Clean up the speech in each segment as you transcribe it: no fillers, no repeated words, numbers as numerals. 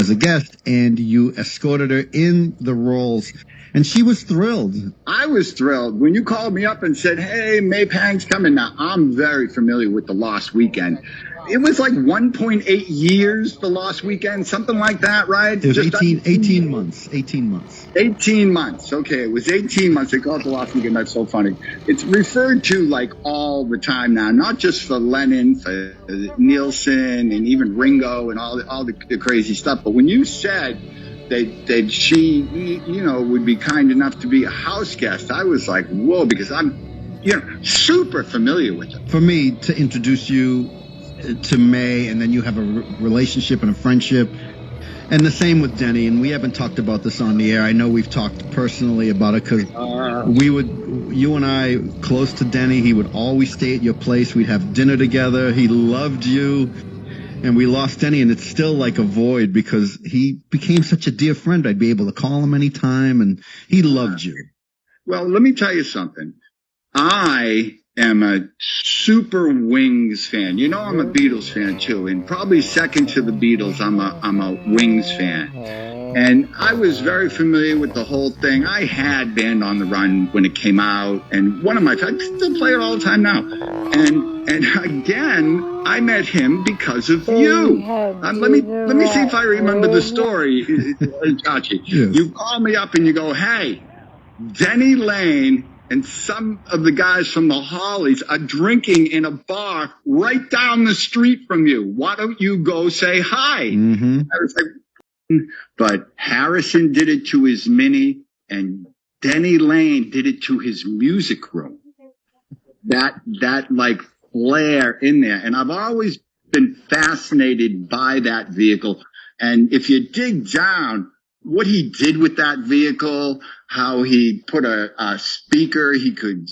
as a guest, and you escorted her in the rolls, and she was thrilled. I was thrilled when you called me up and said, "Hey, May Pang's coming." Now, I'm very familiar with The Lost Weekend. It was like 1.8 years, The Lost Weekend, something like that, right? It was 18 months. 18 months. 18 months. Okay, it was 18 months. They call it The Lost Weekend. That's so funny. It's referred to like all the time now, not just for Lennon, for Nielsen, and even Ringo and all the crazy stuff. But when you said that she, would be kind enough to be a house guest, I was like, whoa, because I'm, super familiar with her. For me to introduce you to May, and then you have a relationship and a friendship, and the same with Denny. And we haven't talked about this on the air. I know we've talked personally about it because you and I, close to Denny, he would always stay at your place. We'd have dinner together. He loved you. And we lost Denny, and it's still like a void because he became such a dear friend. I'd be able to call him anytime, and he loved you. Well, let me tell you something. I am a super Wings fan. I'm a Beatles fan too, and probably second to the Beatles, I'm a Wings fan. And I was very familiar with the whole thing. I had Band on the Run when it came out, and one of my I still play it all the time now. And again, I met him because of you. Let me see if I remember the story, Chachi. Yes. You call me up and you go, "Hey, Denny Laine and some of the guys from the Hollies are drinking in a bar right down the street from you. Why don't you go say hi?" Mm-hmm. I was like, but Harrison did it to his Mini, and Denny Laine did it to his music room. That like flair in there. And I've always been fascinated by that vehicle. And if you dig down, what he did with that vehicle, how he put a speaker, he could,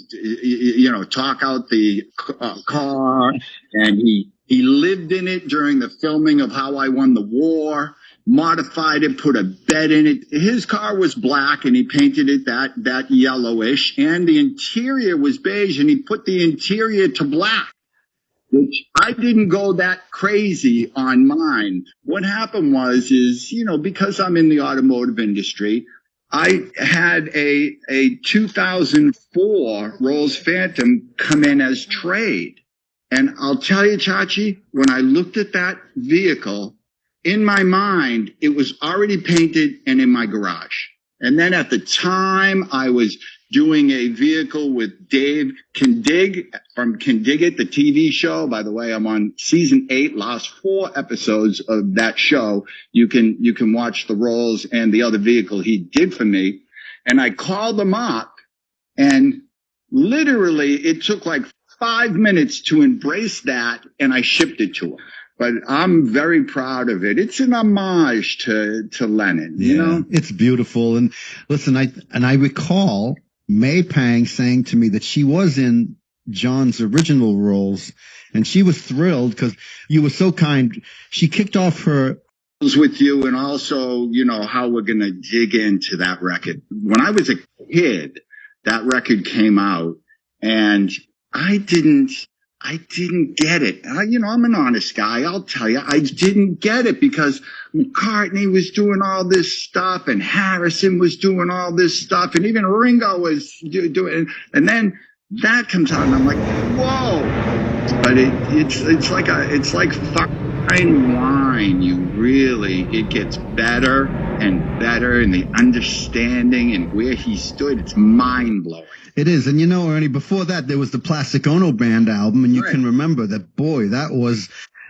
talk out the car, and he lived in it during the filming of How I Won the War, modified it, put a bed in it. His car was black, and he painted it that yellowish, and the interior was beige, and he put the interior to black, which I didn't go that crazy on mine. What happened is, because I'm in the automotive industry, I had a 2004 Rolls Phantom come in as trade. And I'll tell you, Chachi, when I looked at that vehicle, in my mind, it was already painted and in my garage. And then at the time, I was doing a vehicle with Dave Kindig from Kindig-It, the TV show. By the way, I'm on season 8, last 4 episodes of that show. You can watch the roles and the other vehicle he did for me. And I called them up, and literally it took like 5 minutes to embrace that, and I shipped it to him. But I'm very proud of it. It's an homage to Lennon, you know? It's beautiful. And listen, I recall May Pang saying to me that she was in John's original roles, and she was thrilled because you were so kind. She kicked off her with you, and also, how we're going to dig into that record. When I was a kid, that record came out, and I didn't get it. I'm an honest guy. I'll tell you, I didn't get it because McCartney was doing all this stuff, and Harrison was doing all this stuff, and even Ringo was doing. And then that comes out, and I'm like, whoa! But it's like fine wine. It gets better and better, and the understanding and where he stood. It's mind blowing. It is. And Ernie, before that, there was the Plastic Ono Band album, and you can remember that, boy, that was,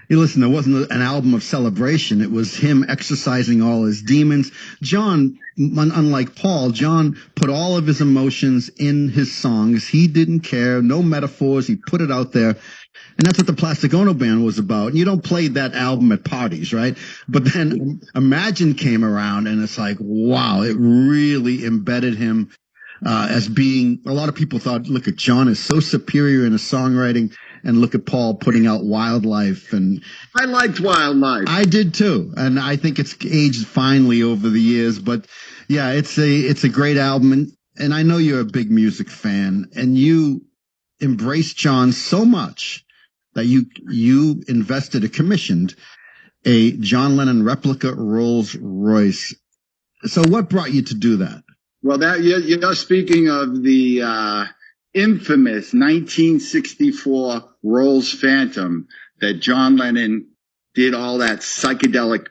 listen, it wasn't an album of celebration. It was him exercising all his demons. John, unlike Paul, John put all of his emotions in his songs. He didn't care, no metaphors. He put it out there. And that's what the Plastic Ono Band was about. And you don't play that album at parties, right? But then Imagine came around, and it's like, wow, it really embedded him as being, a lot of people thought, look at John is so superior in his songwriting, and look at Paul putting out Wildlife. And I liked Wildlife. I did too. And I think it's aged finely over the years, but yeah, it's a great album. And I know you're a big music fan, and you embraced John so much that you invested or commissioned a John Lennon replica Rolls Royce. So what brought you to do that? Well, that you're speaking of the infamous 1964 Rolls Phantom that John Lennon did all that psychedelic